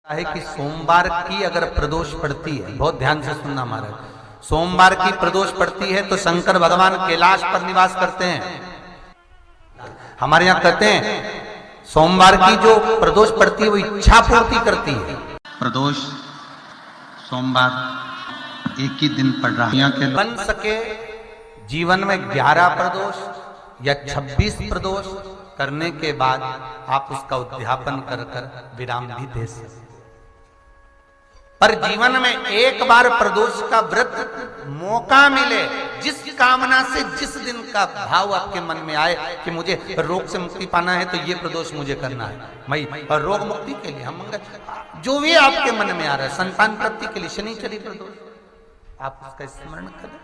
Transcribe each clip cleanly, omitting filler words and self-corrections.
है कि सोमवार की अगर प्रदोष पड़ती है, बहुत ध्यान से सुनना महाराज, सोमवार की प्रदोष पड़ती है तो शंकर भगवान कैलाश पर निवास करते हैं। हमारे यहाँ कहते हैं सोमवार की जो प्रदोष पड़ती है वो इच्छा पूर्ति करती है। प्रदोष सोमवार एक ही दिन पड़ रहा है के बन सके जीवन में 11 प्रदोष या 26 प्रदोष करने के बाद आप उसका उद्यापन कर विराम भी दे सकते। पर जीवन में एक बार प्रदोष का व्रत मौका मिले, जिस कामना से जिस दिन का भाव आपके मन में आए कि मुझे रोग से मुक्ति पाना है तो ये प्रदोष मुझे करना है, मैं और रोग मुक्ति के लिए हम जो भी आपके मन में आ रहा है, संतान प्राप्ति के लिए शनिचरी प्रदोष आप उसका स्मरण करें।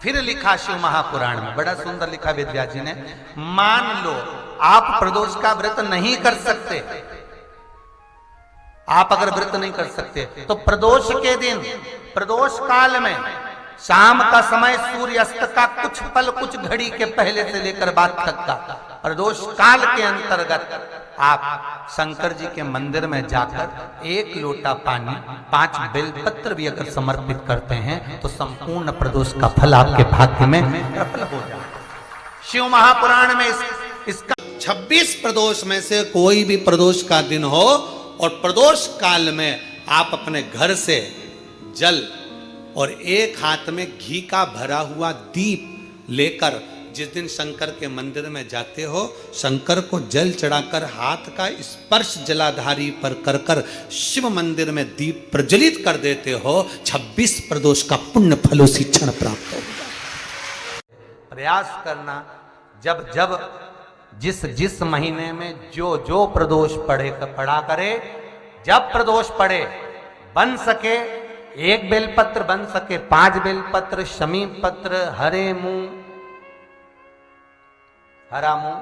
फिर लिखा शिव महापुराण में बड़ा सुंदर लिखा वेदव्यास जी ने, मान लो आप प्रदोष का व्रत नहीं कर सकते, आप अगर व्रत नहीं कर सकते तो प्रदोष के दिन प्रदोष काल में शाम का समय सूर्यास्त का कुछ पल कुछ घड़ी के पहले से लेकर बाद तक का प्रदोष काल के अंतर्गत आप शंकर जी के मंदिर में जाकर 1 लोटा पानी 5 बेलपत्र भी अगर समर्पित करते हैं तो संपूर्ण प्रदोष का फल आपके भाग्य में प्रबल हो जाए। शिव महापुराण में इसका 26 प्रदोष में से कोई भी प्रदोष का दिन हो और प्रदोष काल में आप अपने घर से जल और एक हाथ में घी का भरा हुआ दीप लेकर जिस दिन शंकर के मंदिर में जाते हो, शंकर को जल चढ़ाकर हाथ का स्पर्श जलाधारी पर कर कर शिव मंदिर में दीप प्रज्वलित कर देते हो, 26 प्रदोष का पुण्य फल उसी क्षण प्राप्त हो। प्रयास करना जब जब जिस जिस महीने में जो जो प्रदोष पड़ा करे, जब प्रदोष पड़े बन सके 1 बेलपत्र, बन सके 5 बेलपत्र, शमी पत्र, हरे मुंह, हरा मुंह,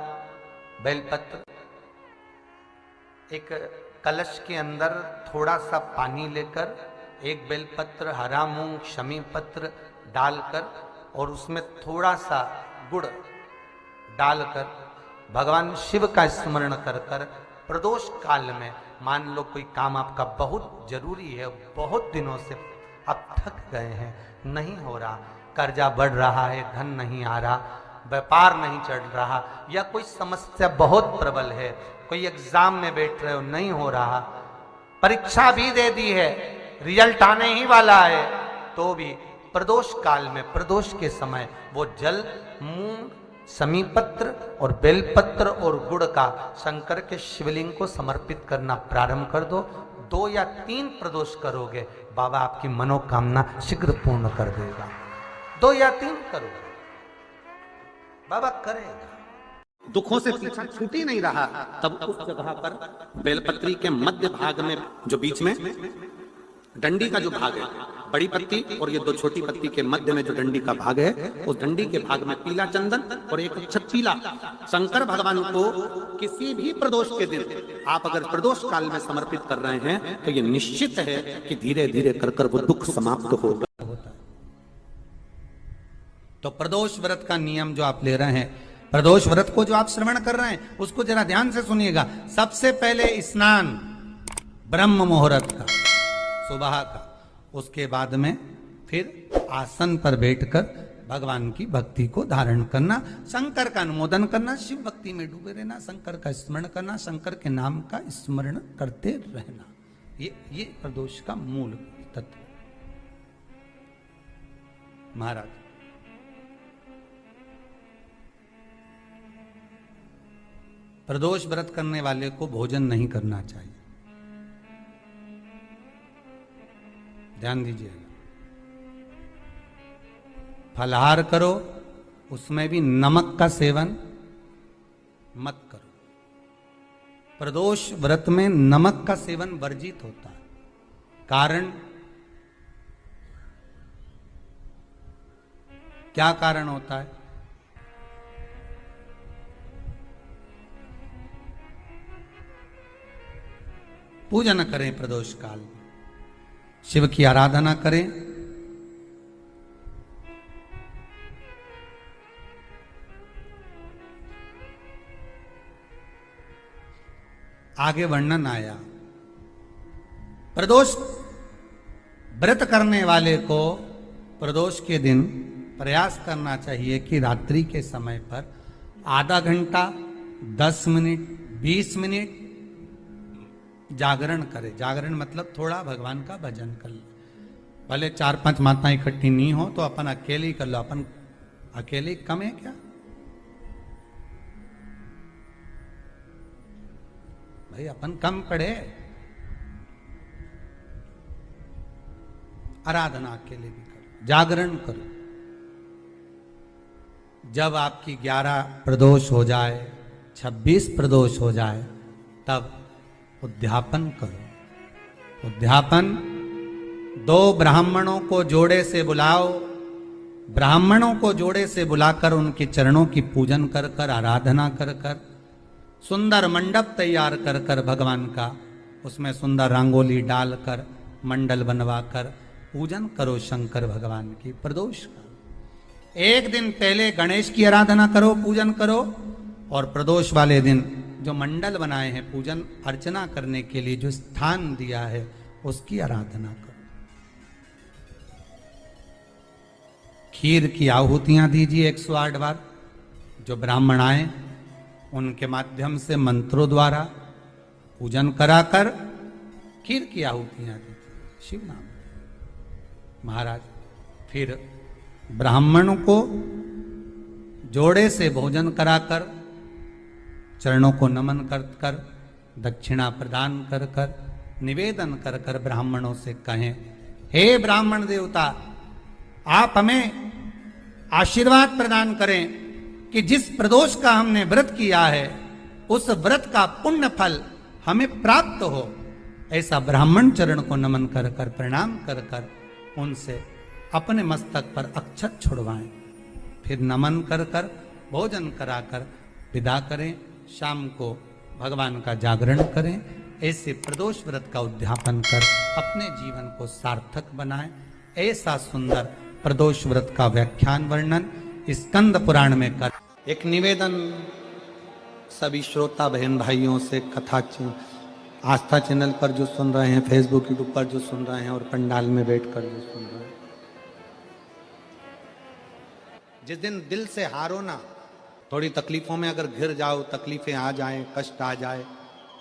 बेलपत्र, एक कलश के अंदर थोड़ा सा पानी लेकर 1 बेलपत्र, हरा मूंग, शमी पत्र डालकर और उसमें थोड़ा सा गुड़ डालकर भगवान शिव का स्मरण कर कर प्रदोष काल में, मान लो कोई काम आपका बहुत जरूरी है, बहुत दिनों से आप थक गए हैं, नहीं हो रहा, कर्जा बढ़ रहा है, धन नहीं आ रहा, व्यापार नहीं चढ़ रहा, या कोई समस्या बहुत प्रबल है, कोई एग्जाम में बैठ रहे हो नहीं हो रहा, परीक्षा भी दे दी है, रिजल्ट आने ही वाला है, तो भी प्रदोष काल में प्रदोष के समय वो जल मूंग, समीपत्र और बेलपत्र और गुड़ का शंकर के शिवलिंग को समर्पित करना प्रारंभ कर दो। 2 या 3 प्रदोष करोगे, बाबा आपकी मनोकामना शीघ्र पूर्ण कर देगा। 2 या 3 करोगे, बाबा करेगा। दुखों से पीछा छूट ही नहीं रहा, तब उस जगह पर बेलपत्री के मध्य भाग में जो बीच में डंडी का जो भाग है, बड़ी पत्ती और ये 2 छोटी पत्ती के मध्य में जो डंडी का भाग है, उस डंडी के भाग में पीला चंदन और एक अक्षत पीला शंकर भगवान को किसी भी प्रदोष के दिन आप अगर प्रदोष काल में समर्पित कर रहे हैं तो ये निश्चित है कि धीरे धीरे कर कर वो दुख समाप्त होगा। तो प्रदोष व्रत का नियम जो आप ले रहे हैं, प्रदोष व्रत को जो आप श्रवण कर रहे हैं उसको जरा ध्यान से सुनिएगा। सबसे पहले स्नान ब्रह्म मुहूर्त का, सुबह का, उसके बाद में फिर आसन पर बैठकर भगवान की भक्ति को धारण करना, शंकर का अनुमोदन करना, शिव भक्ति में डूबे रहना, शंकर का स्मरण करना, शंकर के नाम का स्मरण करते रहना, ये प्रदोष का मूल तत्व। महाराज प्रदोष व्रत करने वाले को भोजन नहीं करना चाहिए, ध्यान दीजिएगा। फलाहार करो, उसमें भी नमक का सेवन मत करो। प्रदोष व्रत में नमक का सेवन वर्जित होता है। कारण क्या कारण होता है? पूजन करें प्रदोष काल में, शिव की आराधना करें, आगे वर्णन आया। प्रदोष व्रत करने वाले को प्रदोष के दिन प्रयास करना चाहिए कि रात्रि के समय पर आधा घंटा, 10 मिनट, 20 मिनट जागरण करे। जागरण मतलब थोड़ा भगवान का भजन कर ले। भले 4-5 माताएं इकट्ठी नहीं हो तो अपन अकेले ही कर लो। अपन अकेले कम है क्या भाई? अपन कम पड़े। आराधना अकेले भी करो, जागरण करो। जब आपकी 11 प्रदोष हो जाए, 26 प्रदोष हो जाए, तब उद्यापन करो। उद्यापन 2 ब्राह्मणों को जोड़े से बुलाओ। ब्राह्मणों को जोड़े से बुलाकर उनके चरणों की पूजन कर कर, आराधना कर कर, सुंदर मंडप तैयार कर कर भगवान का, उसमें सुंदर रंगोली डालकर, मंडल बनवाकर पूजन करो शंकर भगवान की प्रदोष का। एक दिन पहले गणेश की आराधना करो, पूजन करो, और प्रदोष वाले दिन जो मंडल बनाए हैं पूजन अर्चना करने के लिए, जो स्थान दिया है उसकी आराधना करो। खीर की आहुतियां दीजिए 108 बार। जो ब्राह्मण आए उनके माध्यम से मंत्रों द्वारा पूजन कराकर खीर की आहुतियां दीजिए शिव नाम महाराज। फिर ब्राह्मणों को जोड़े से भोजन कराकर, चरणों को नमन कर कर, दक्षिणा प्रदान कर कर, निवेदन कर कर ब्राह्मणों से कहें, हे ब्राह्मण देवता, आप हमें आशीर्वाद प्रदान करें कि जिस प्रदोष का हमने व्रत किया है उस व्रत का पुण्य फल हमें प्राप्त हो। ऐसा ब्राह्मण चरण को नमन कर कर, प्रणाम कर कर उनसे अपने मस्तक पर अक्षत छुड़वाएं। फिर नमन कर कर, भोजन कराकर विदा करें। शाम को भगवान का जागरण करें। ऐसे प्रदोष व्रत का उद्यापन कर अपने जीवन को सार्थक बनाएं। ऐसा सुंदर प्रदोष व्रत का व्याख्यान वर्णन स्कंद पुराण में कर। एक निवेदन सभी श्रोता बहन भाइयों से, कथा आस्था चैनल पर जो सुन रहे हैं, फेसबुक यूट्यूब पर जो सुन रहे हैं, और पंडाल में बैठकर जो सुन रहे हैं, जिस दिन दिल से हारो ना, थोड़ी तकलीफों में अगर घिर जाओ, तकलीफें आ जाएं, कष्ट आ जाए,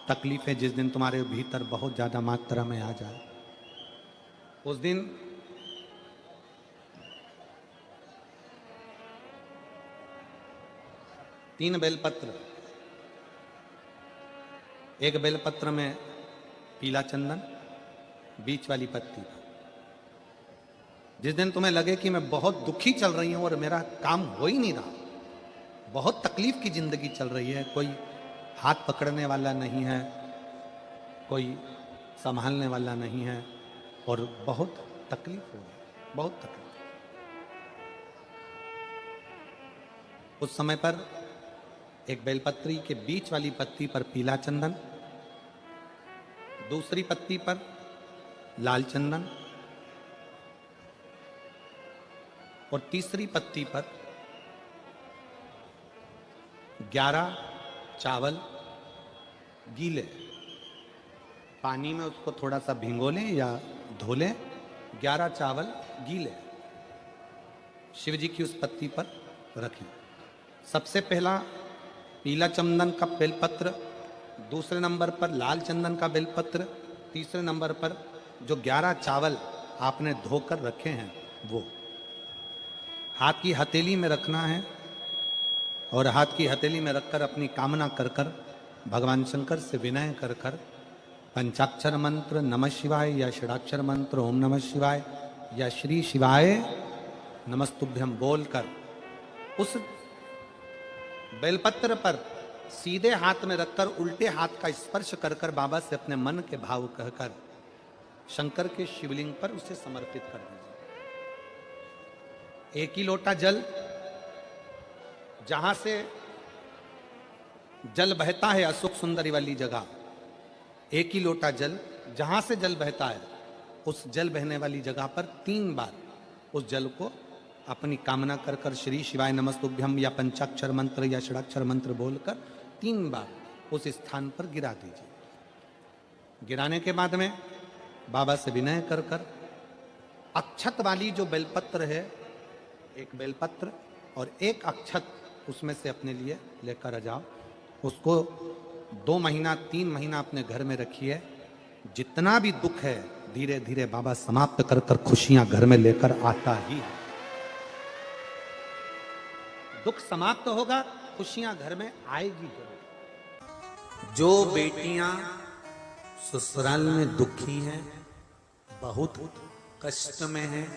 तकलीफें जिस दिन तुम्हारे भीतर बहुत ज्यादा मात्रा में आ जाए, उस दिन तीन बेलपत्र, एक बेलपत्र में पीला चंदन, बीच वाली पत्ती। जिस दिन तुम्हें लगे कि मैं बहुत दुखी चल रही हूं और मेरा काम हो ही नहीं रहा, बहुत तकलीफ की जिंदगी चल रही है, कोई हाथ पकड़ने वाला नहीं है, कोई संभालने वाला नहीं है, और बहुत तकलीफ हो रही, बहुत तकलीफ। उस समय पर एक बेलपत्री के बीच वाली पत्ती पर पीला चंदन, दूसरी पत्ती पर लाल चंदन, और तीसरी पत्ती पर 11 चावल गीले, पानी में उसको थोड़ा सा भिगो लें या धो लें, 11 चावल गीले शिव जी की उस पत्ती पर रखें। सबसे पहला पीला चंदन का बेलपत्र, दूसरे नंबर पर लाल चंदन का बेलपत्र, तीसरे नंबर पर जो 11 चावल आपने धोकर रखे हैं वो हाथ की हथेली में रखना है, और हाथ की हथेली में रखकर अपनी कामना कर कर भगवान शंकर से विनय कर कर पंचाक्षर मंत्र नमः शिवाय या षडाक्षर मंत्र ओम नमः शिवाय या श्री शिवाय नमस्तुभ्यम बोलकर उस बेलपत्र पर सीधे हाथ में रखकर उल्टे हाथ का स्पर्श कर कर बाबा से अपने मन के भाव कहकर शंकर के शिवलिंग पर उसे समर्पित कर दीजिए। एक ही लोटा जल, जहां से जल बहता है अशोक सुंदरी वाली जगह, एक ही लोटा जल, जहां से जल बहता है उस जल बहने वाली जगह पर 3 बार उस जल को अपनी कामना कर कर श्री शिवाय नमस्तुभ्यम या पंचाक्षर मंत्र या षडाक्षर मंत्र बोलकर 3 बार उस स्थान पर गिरा दीजिए। गिराने के बाद में बाबा से विनय कर कर अक्षत वाली जो बेलपत्र है, एक बेलपत्र और एक अक्षत उसमें से अपने लिए लेकर आ जाओ। उसको 2 महीना 3 महीना अपने घर में रखिए। जितना भी दुख है धीरे धीरे बाबा समाप्त कर कर खुशियां घर में लेकर आता ही है। दुख समाप्त होगा, खुशियां घर में आएगी जरूर। जो बेटियां ससुराल में दुखी हैं, बहुत कष्ट में हैं,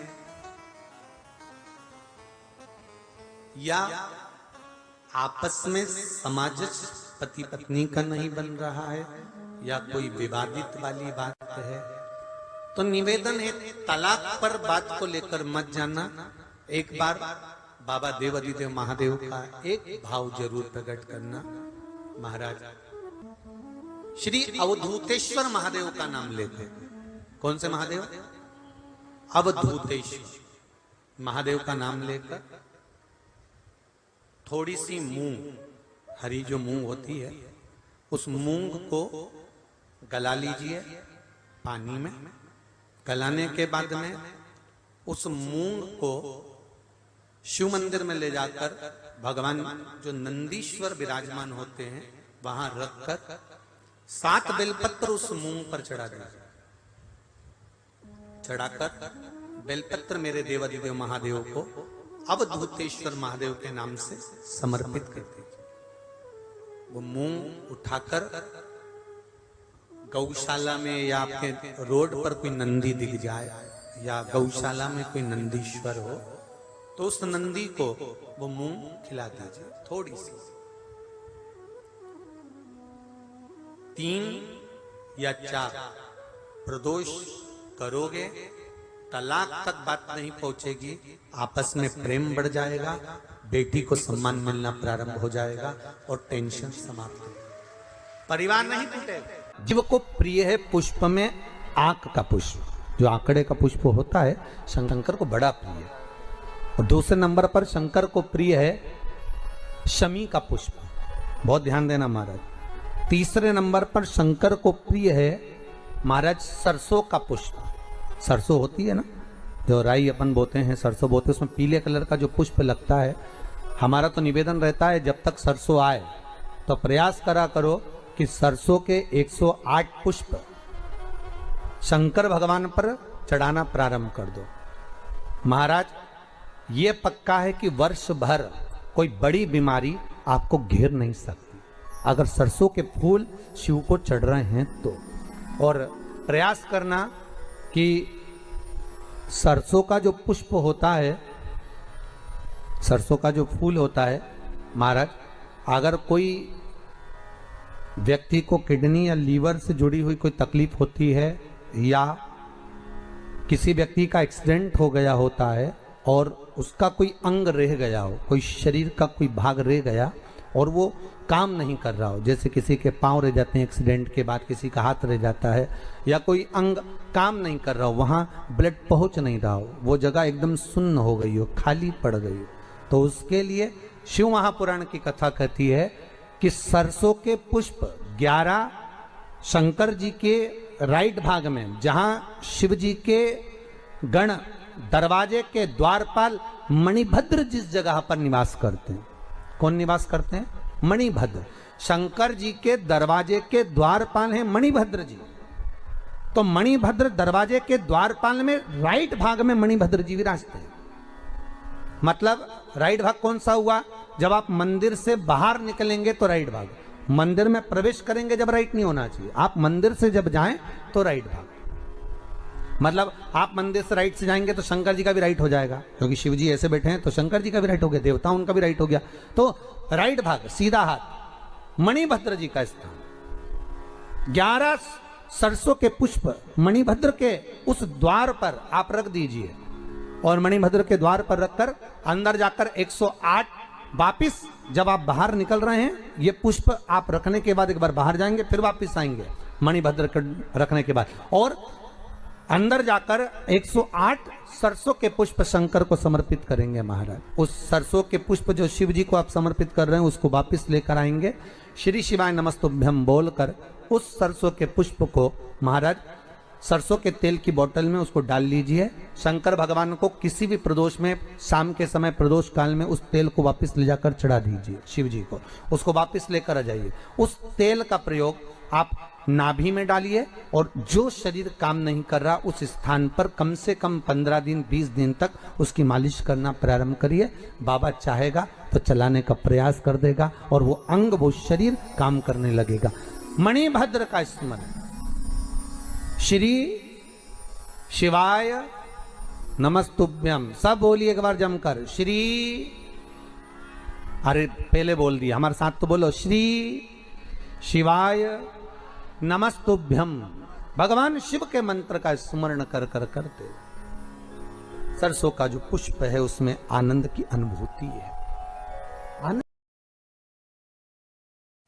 या आपस में सामंजस्य पति पत्नी का नहीं बन रहा है, या कोई विवादित वाली बात है, तो निवेदन है तलाक पर बात को लेकर मत जाना। एक बार बाबा देवाधिदेव महादेव का एक भाव जरूर प्रकट करना। महाराज श्री अवधूतेश्वर महादेव का नाम लेते। कौन से महादेव? अवधूतेश्वर महादेव का नाम लेकर थोड़ी सी मूंग, हरी जो मूंग होती है, उस मूंग को गला लीजिए पानी में। गलाने के बाद में उस मूंग को शिव मंदिर में ले जाकर भगवान जो नंदीश्वर विराजमान होते हैं वहां रखकर 7 बेलपत्र उस मूंग पर चढ़ा दीजिए। चढ़ाकर बेलपत्र मेरे देवाधिदेव महादेव को अवधूतेश्वर महादेव के नाम से समर्पित कर दीजिए। वो मूंग उठाकर गौशाला में या आपके रोड पर कोई नंदी दिख जाए या गौशाला में कोई नंदीश्वर हो तो उस नंदी को वो मूंग खिला दीजिए थोड़ी सी। 3 या 4 प्रदोष करोगे, तलाक तक बात नहीं पहुंचेगी, आपस में प्रेम बढ़ जाएगा, बेटी को सम्मान मिलना प्रारंभ हो जाएगा और टेंशन समाप्त हो, परिवार नहीं टूटेगा। जीव को प्रिय है पुष्प में आंक का पुष्प, जो आंकड़े का पुष्प होता है शंकर को बड़ा प्रिय है। और दूसरे नंबर पर शंकर को प्रिय है शमी का पुष्प, बहुत ध्यान देना महाराज। तीसरे नंबर पर शंकर को प्रिय है महाराज सरसों का पुष्प। सरसों होती है ना, जो राई अपन बोते हैं, सरसों बोते हैं, उसमें पीले कलर का जो पुष्प लगता है। हमारा तो निवेदन रहता है जब तक सरसों आए तो प्रयास करा करो कि सरसों के 108 पुष्प शंकर भगवान पर चढ़ाना प्रारंभ कर दो। महाराज ये पक्का है कि वर्ष भर कोई बड़ी बीमारी आपको घेर नहीं सकती अगर सरसों के फूल शिव को चढ़ रहे हैं तो। और प्रयास करना कि सरसों का जो पुष्प होता है, सरसों का जो फूल होता है महाराज, अगर कोई व्यक्ति को किडनी या लीवर से जुड़ी हुई कोई तकलीफ होती है या किसी व्यक्ति का एक्सीडेंट हो गया होता है और उसका कोई अंग रह गया हो, कोई शरीर का कोई भाग रह गया और वो काम नहीं कर रहा हो, जैसे किसी के पांव रह जाते हैं एक्सीडेंट के बाद, किसी का हाथ रह जाता है, या कोई अंग काम नहीं कर रहा हो, वहाँ ब्लड पहुँच नहीं रहा हो, वो जगह एकदम सुन्न हो गई हो, खाली पड़ गई हो, तो उसके लिए शिव महापुराण की कथा कहती है कि सरसों के पुष्प 11 शंकर जी के राइट भाग में, जहाँ शिव जी के गण दरवाजे के द्वारपाल मणिभद्र जिस जगह पर निवास करते हैं, कौन निवास करते हैं? मणिभद्र। शंकर जी के दरवाजे के द्वारपाल हैं मणिभद्र जी। तो मणिभद्र दरवाजे के द्वारपाल में राइट भाग में मणिभद्र जी विराजते हैं। मतलब राइट भाग कौन सा हुआ? जब आप मंदिर से बाहर निकलेंगे तो राइट भाग, मंदिर में प्रवेश करेंगे जब राइट नहीं होना चाहिए, आप मंदिर से जब जाएं तो राइट भाग। मतलब आप मंदिर से राइट से जाएंगे तो शंकर जी का भी राइट हो जाएगा, क्योंकि शिव जी ऐसे बैठे हैं तो शंकर जी का भी राइट हो गया, देवता उनका भी राइट हो गया, तो राइट भाग सीधा हाथ मणिभद्र जी का स्थान। 11 सरसों के पुष्प मणिभद्र के उस द्वार पर आप रख दीजिए और मणिभद्र के द्वार पर रखकर अंदर जाकर 108 वापिस जब आप बाहर निकल रहे हैं, ये पुष्प आप रखने के बाद एक बार बाहर जाएंगे, फिर वापिस आएंगे मणिभद्र के रखने के बाद, और अंदर जाकर 108 सरसों के पुष्प शंकर को समर्पित करेंगे महाराज। उस सरसों के पुष्प जो शिव जी को आप समर्पित कर रहे हैं उसको वापिस लेकर आएंगे, श्री शिवाय नमस्तुभ्यम बोलकर उस सरसों के पुष्प को महाराज सरसों के तेल की बोतल में उसको डाल लीजिए। शंकर भगवान को किसी भी प्रदोष में शाम के समय प्रदोष काल में उस तेल को वापस ले जाकर चढ़ा दीजिए शिव जी को, उसको वापस लेकर आ जाइए। उस तेल का प्रयोग आप नाभि में डालिए और जो शरीर काम नहीं कर रहा उस स्थान पर कम से कम 15 दिन 20 दिन तक उसकी मालिश करना प्रारंभ करिए। बाबा चाहेगा तो चलाने का प्रयास कर देगा और वो अंग वो शरीर काम करने लगेगा। मणिभद्र का स्मरण, श्री शिवाय नमस्तुभ्यम, सब बोलिए एक बार जमकर, श्री, अरे पहले बोल दिया, हमारे साथ तो बोलो, श्री शिवाय नमस्तुभ्यम। भगवान शिव के मंत्र का स्मरण कर कर करते सरसों का जो पुष्प है उसमें आनंद की अनुभूति है।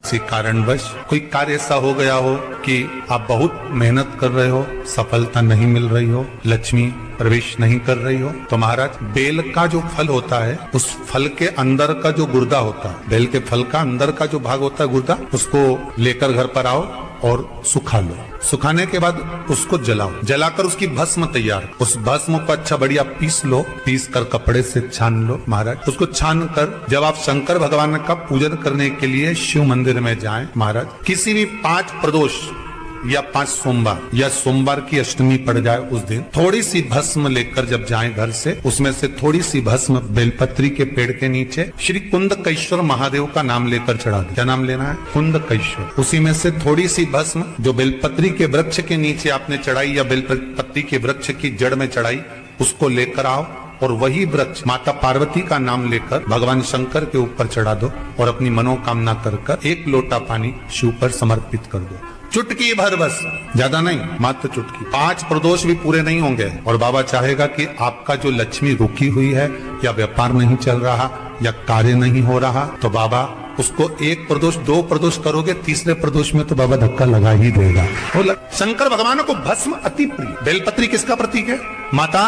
किसी कारणवश कोई कार्य ऐसा हो गया हो कि आप बहुत मेहनत कर रहे हो, सफलता नहीं मिल रही हो, लक्ष्मी प्रवेश नहीं कर रही हो, तो महाराज बेल का जो फल होता है उस फल के अंदर का जो गुर्दा होता है, बेल के फल का अंदर का जो भाग होता है गुर्दा, उसको लेकर घर पर आओ और सुखा लो। सुखाने के बाद उसको जलाओ, जलाकर उसकी भस्म तैयार, उस भस्म को अच्छा बढ़िया पीस लो, पीस कर कपड़े से छान लो महाराज। उसको छान कर जब आप शंकर भगवान का पूजन करने के लिए शिव मंदिर में जाएं महाराज, किसी भी 5 प्रदोष या 5 सोमवार या सोमवार की अष्टमी पड़ जाए उस दिन थोड़ी सी भस्म लेकर जब जाएं घर से, उसमें से थोड़ी सी भस्म बेलपत्री के पेड़ के नीचे श्री कुंदकेश्वर महादेव का नाम लेकर चढ़ा दे। क्या नाम लेना है? कुंदकेश्वर। उसी में से थोड़ी सी भस्म जो बेलपत्री के वृक्ष के नीचे आपने चढ़ाई या बेलपत्री के वृक्ष की जड़ में चढ़ाई, उसको लेकर आओ और वही वृक्ष माता पार्वती का नाम लेकर भगवान शंकर के ऊपर चढ़ा दो और अपनी मनोकामना कर 1 लोटा पानी शिव पर समर्पित कर दो। चुटकी भर बस, ज्यादा नहीं, मात्र चुटकी। 5 प्रदोष भी पूरे नहीं होंगे और बाबा चाहेगा कि आपका जो लक्ष्मी रुकी हुई है या व्यापार नहीं चल रहा या कार्य नहीं हो रहा, तो बाबा उसको 1 प्रदोष 2 प्रदोष करोगे, तीसरे प्रदोष में तो बाबा धक्का लगा ही देगा। शंकर भगवान को भस्म अति प्रिय। बेलपत्री किसका प्रतीक है? माता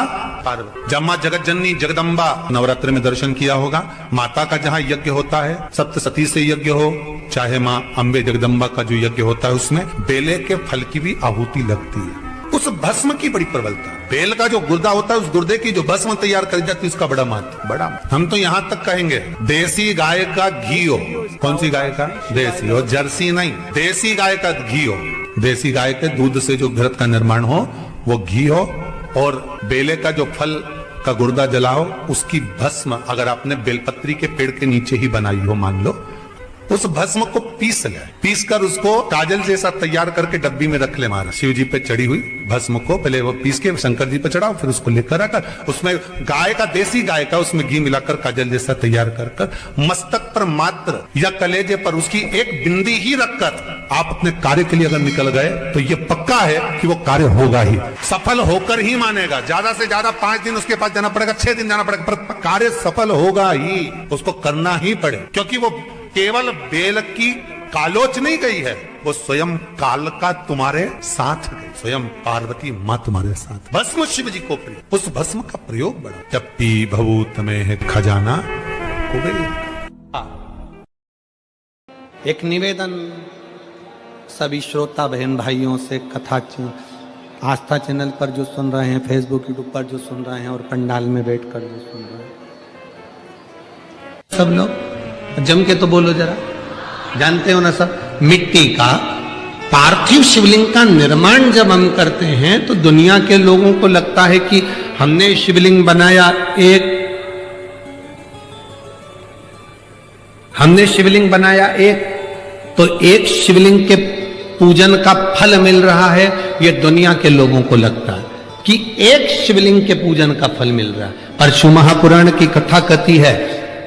पार्वती। जब मां जगत जननी जगदम्बा नवरात्र में दर्शन किया होगा, माता का जहाँ यज्ञ होता है, सप्तसती से यज्ञ हो चाहे मां अम्बे जगदम्बा का जो यज्ञ होता है, उसमें बेले के फल की भी आहुति लगती है। उस भस्म की बड़ी प्रबलता, बेल का जो गुर्दा होता है उस गुर्दे की जो भस्म तैयार करी जाती है उसका बड़ा महत्व, बड़ा। हम तो यहाँ तक कहेंगे देसी गाय का घी हो। कौन सी गाय का? देसी हो, जर्सी नहीं, देसी गाय का घी हो। देसी गाय के दूध से जो घृत का निर्माण हो वो घी हो, और बेले का जो फल का गुर्दा जलाओ, उसकी भस्म अगर आपने बेलपत्री के पेड़ के नीचे ही बनाई हो, मान लो, उस भस्म को पीस ले, पीस कर उसको काजल जैसा तैयार करके डब्बी में रख ले महाराज। शिव जी पे चढ़ी हुई भस्म को पहले वो पीस के शंकर जी पे चढ़ाओ, फिर उसको लेकर आकर उसमें गाय का, देसी गाय का, उसमें घी मिलाकर काजल जैसा तैयार कर मस्तक पर मात्र या कलेजे पर उसकी 1 बिंदी ही रखकर आप अपने कार्य के लिए अगर निकल गए तो ये पक्का है कि वो कार्य होगा ही, सफल होकर ही मानेगा। ज्यादा से ज्यादा 5 दिन उसके पास जाना पड़ेगा, 6 दिन जाना पड़ेगा, पर कार्य सफल होगा ही, उसको करना ही पड़े, क्योंकि वो केवल बेल की कालोच नहीं गई है, वो स्वयं काल का तुम्हारे साथ गई, स्वयं पार्वती मां तुम्हारे साथ। भस्म शिव जी को प्रिय, उस भस्म का प्रयोग बड़ा। जब पी भभूत में है खजाना कुबेर। एक निवेदन सभी श्रोता बहन भाइयों से, कथा आस्था चैनल पर जो सुन रहे हैं, फेसबुक यूट्यूब पर जो सुन रहे हैं और पंडाल में बैठकर जो सुन रहे हैं, सब लोग जम के तो बोलो जरा। जानते हो ना सब, मिट्टी का पार्थिव शिवलिंग का निर्माण जब हम करते हैं तो दुनिया के लोगों को लगता है कि हमने शिवलिंग बनाया एक, तो एक शिवलिंग के पूजन का फल मिल रहा है। ये दुनिया के लोगों को लगता है कि एक शिवलिंग के पूजन का फल मिल रहा है, पर शिव महापुराण की कथा कहती है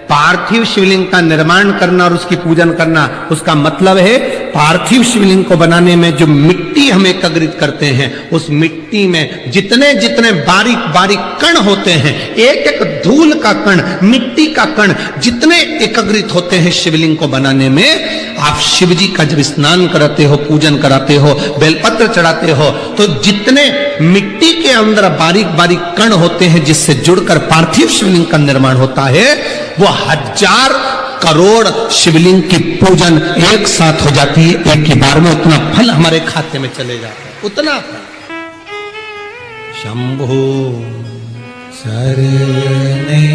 पार्थिव शिवलिंग का निर्माण करना और उसकी पूजन करना, उसका मतलब है पार्थिव शिवलिंग को बनाने में जो मिट्टी हम एकत्रित करते हैं, उस मिट्टी में जितने जितने बारीक बारीक कण होते हैं, एक एक धूल का कण, मिट्टी का कण जितने एकत्रित होते हैं शिवलिंग को बनाने में, आप शिव जी का जब स्नान कराते हो, पूजन कराते हो, बेलपत्र चढ़ाते हो, तो जितने मिट्टी के अंदर बारीक बारीक कण होते हैं जिससे जुड़कर पार्थिव शिवलिंग का निर्माण होता है, वो 1000 करोड़ शिवलिंग की पूजन एक साथ हो जाती है, एक ही बार में उतना फल हमारे खाते में चले जाता है, उतना फल। शंभो शरणे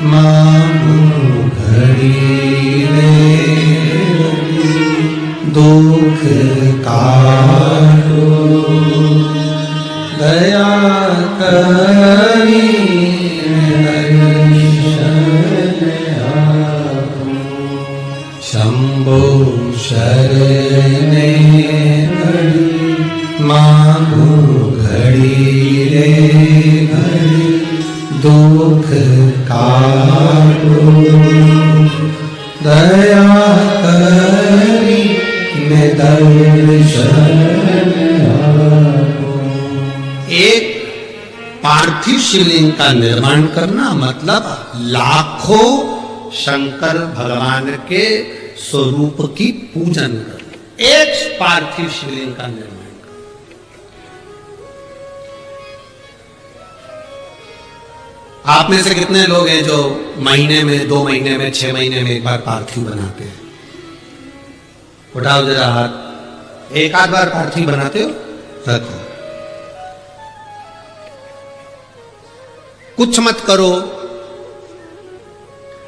मांगू घड़ी रे दुख काटो दया करी शंभो शरणे मांगू घड़ी रे घड़ी दुख काटो दया करी मैं दर्शन एक पार्थिव शिवलिंग का निर्माण करना मतलब लाखों शंकर भगवान के स्वरूप की पूजन करना, एक पार्थिव शिवलिंग का निर्माण। आप में से कितने लोग हैं जो महीने में, 2 महीने में, 6 महीने में एक बार पार्थिव बनाते हैं? उठाओ जरा हाथ। एक आध बार पार्थिव बनाते हो? रखो। कुछ मत करो।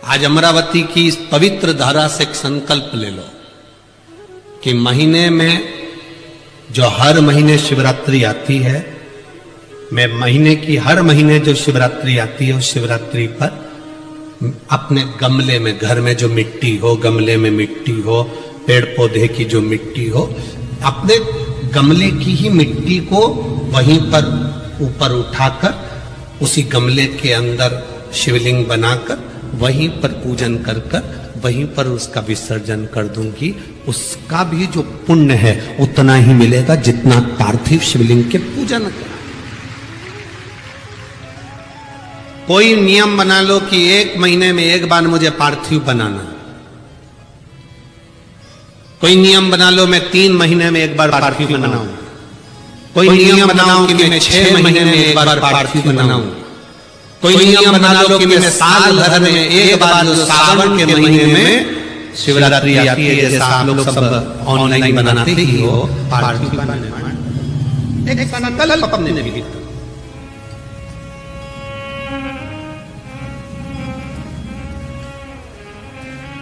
आज अमरावती की इस पवित्र धारा से एक संकल्प ले लो कि महीने में जो हर महीने शिवरात्रि आती है, मैं महीने की हर महीने जो शिवरात्रि आती है उस शिवरात्रि पर अपने गमले में, घर में जो मिट्टी हो, गमले में मिट्टी हो, पेड़ पौधे की जो मिट्टी हो, अपने गमले की ही मिट्टी को वहीं पर ऊपर उठाकर उसी गमले के अंदर शिवलिंग बनाकर वहीं पर पूजन कर वहीं पर उसका विसर्जन कर दूंगी। उसका भी जो पुण्य है उतना ही मिलेगा जितना पार्थिव शिवलिंग के पूजन का। कोई नियम बना लो कि 1 महीने में एक बार मुझे पार्थिव बनाना। कोई नियम बना लो मैं 3 महीने में एक बार पार्थिव बनाऊं। कोई नियम बनाओ कि मैं 6 महीने में एक बार पार्थिव बनाऊं। कोई नियम बना लो कि मैं साल भर में एक बार, जो सावन के महीने में शिवरात्रि आती है, जैसा आप लोग सब ऑनलाइन बनाते ही हो, पार्थिव बनाना। एक संकल्प अपने लिए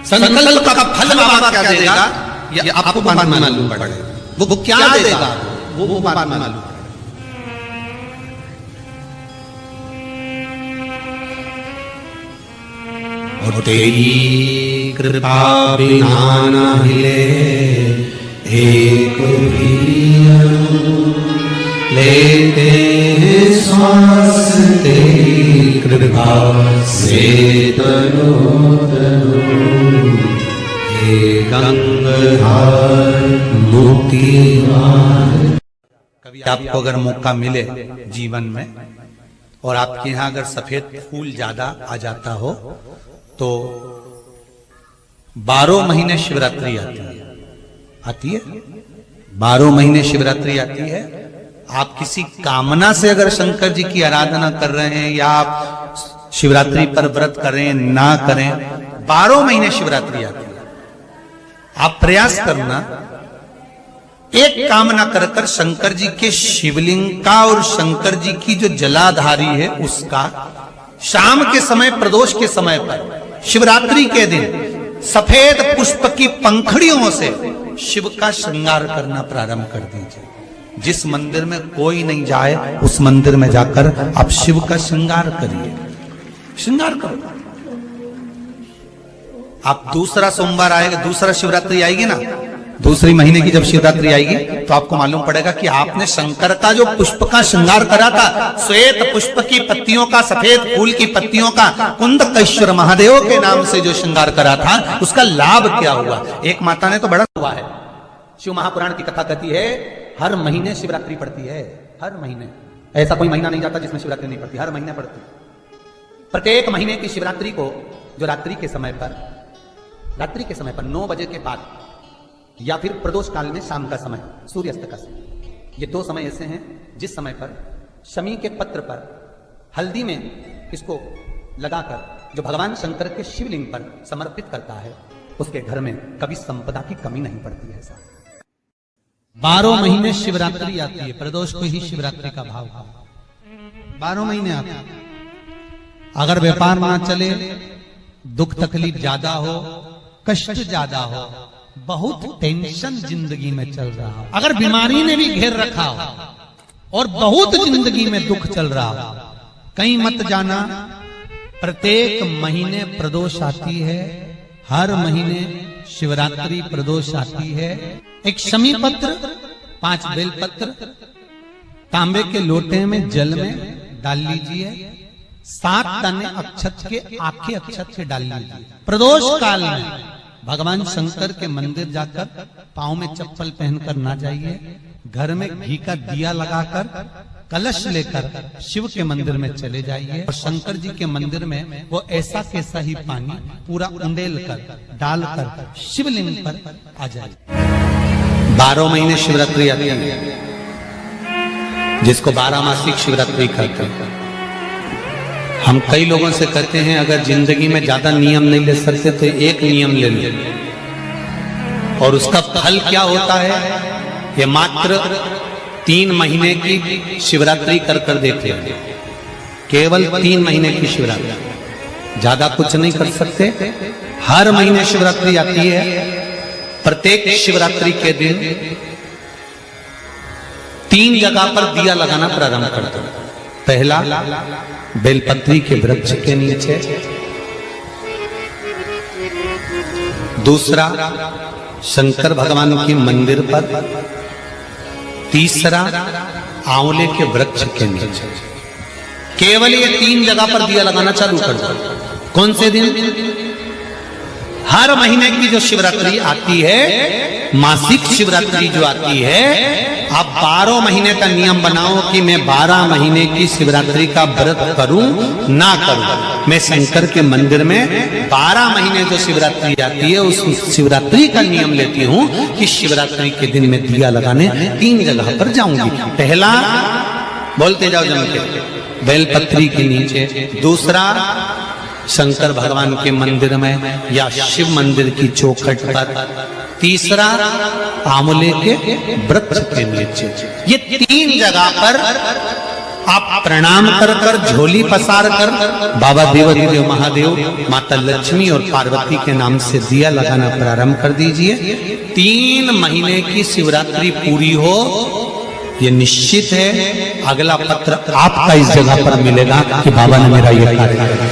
संकल्प का फल बाबा क्या देगा ये आपको बाद में मालूम पड़ेगा। वो क्या देगा वो बाद में मालूम पड़ेगा। और तेरी कृपा बिना न हिले एक भी लेते हैं श्वास, तेरी कृपा से तनो तनो हे गंगाधर मुक्तिवान। कभी आपको अगर मौका मिले जीवन में और आपके यहाँ अगर सफेद फूल ज्यादा आ जाता हो तो 12 महीने शिवरात्रि आती है 12 महीने शिवरात्रि आती है। आप किसी कामना से अगर शंकर जी की आराधना कर रहे हैं या आप शिवरात्रि पर व्रत करें ना करें, 12 महीने शिवरात्रि आती है। आप प्रयास करना, एक कामना कर कर शंकर जी के शिवलिंग का और शंकर जी की जो जलाधारी है उसका शाम के समय, प्रदोष के समय पर, शिवरात्रि के दिन सफेद पुष्प की पंखड़ियों से शिव का श्रृंगार करना प्रारंभ कर दीजिए। जिस मंदिर में कोई नहीं जाए उस मंदिर में जाकर आप शिव का श्रृंगार करिए, श्रृंगार करो। आप दूसरा सोमवार आएगा, दूसरा शिवरात्रि आएगी ना, दूसरी महीने की जब शिवरात्रि आएगी तो आपको मालूम पड़ेगा कि आपने शंकर का जो पुष्प का श्रृंगार करा था, श्वेत पुष्प की पत्तियों का, सफेद फूल की पत्तियों का, कुंदकेश्वर महादेव के नाम से जो श्रृंगार करा था, उसका लाभ क्या हुआ। एक माता ने तो बड़ा हुआ है। शिव महापुराण की कथा कहती है हर महीने शिवरात्रि पड़ती है, हर महीने। ऐसा कोई महीना नहीं जाता जिसमें शिवरात्रि नहीं पड़ती, हर महीने पड़ती। प्रत्येक महीने की शिवरात्रि को जो रात्रि के समय पर 9 बजे के बाद या फिर प्रदोष काल में शाम का समय, सूर्यास्त का समय, ये 2 समय ऐसे हैं जिस समय पर शमी के पत्र पर हल्दी में इसको लगाकर जो भगवान शंकर के शिवलिंग पर समर्पित करता है उसके घर में कभी संपदा की कमी नहीं पड़ती है। 12 महीने शिवरात्रि आती है, प्रदोष को ही शिवरात्रि का भाव है। 12 महीने आते हैं। अगर व्यापार ना चले, दुख तकलीफ ज्यादा हो, कष्ट ज्यादा हो, बहुत टेंशन जिंदगी में चल रहा हो, अगर बीमारी ने भी घेर रखा हो और बहुत जिंदगी में दुख चल रहा हो, कहीं मत जाना। प्रत्येक महीने प्रदोष आती है, हर महीने शिवरात्रि प्रदोष आती है। एक शमी पत्र, 5 बेलपत्र तांबे के लोटे में जल में डाल लीजिए, 7 दाने अक्षत के, आखे अक्षत के डाल लीजिए। प्रदोष काल में भगवान शंकर के मंदिर जाकर पांव में चप्पल पहनकर ना जाइए, घर में घी का दिया लगाकर कलश लेकर शिव के मंदिर में चले जाइए और शंकर जी के मंदिर में वो ऐसा कैसा ही पानी पूरा उंडेल कर डालकर शिवलिंग पर आ जाए। 12 महीने शिवरात्रि आती है, जिसको 12 मासिक शिवरात्रि कहते हैं। हम कई लोगों से कहते हैं अगर जिंदगी में ज्यादा नियम नहीं ले सकते तो एक नियम ले लो, और उसका फल क्या होता है ये मात्र 3 महीने की शिवरात्रि कर कर देख लेते। केवल 3 महीने की शिवरात्रि, ज्यादा कुछ नहीं कर सकते। हर महीने शिवरात्रि आती है। प्रत्येक शिवरात्रि के दिन 3 जगह पर दिया लगाना प्रारंभ कर दो। पहला बेलपत्री के वृक्ष के नीचे, दूसरा शंकर भगवान के मंदिर पर, तीसरा आंवले के वृक्ष के नीचे। केवल ये 3 जगह पर दिया लगाना चालू कर दो। कौन से दिन? हर महीने की जो शिवरात्रि आती है, मासिक शिवरात्रि जो आती है, आप 12 महीने का नियम बनाओ कि मैं 12 महीने की शिवरात्रि का व्रत करूं ना करूं। मैं शंकर के मंदिर में 12 महीने जो शिवरात्रि आती है उस शिवरात्रि का नियम लेती हूं कि शिवरात्रि के दिन मैं दिया लगाने 3 जगह पर जाऊंगी। पहला, बोलते जाओ जम के, बेलपत्री के नीचे। दूसरा, शंकर भगवान के मंदिर में या शिव मंदिर की चौखट पर। तीसरा, आंवले के वृक्ष के नीचे। ये 3 जगह पर आप प्रणाम कर कर, झोली पसार कर बाबा देवाधिदेव महादेव, माता लक्ष्मी और पार्वती के नाम से दिया लगाना प्रारंभ कर दीजिए। 3 महीने की शिवरात्रि पूरी हो, ये निश्चित है अगला पत्र आपका इस जगह पर मिलेगा कि बाबा ने मेरा ये कार्य किया।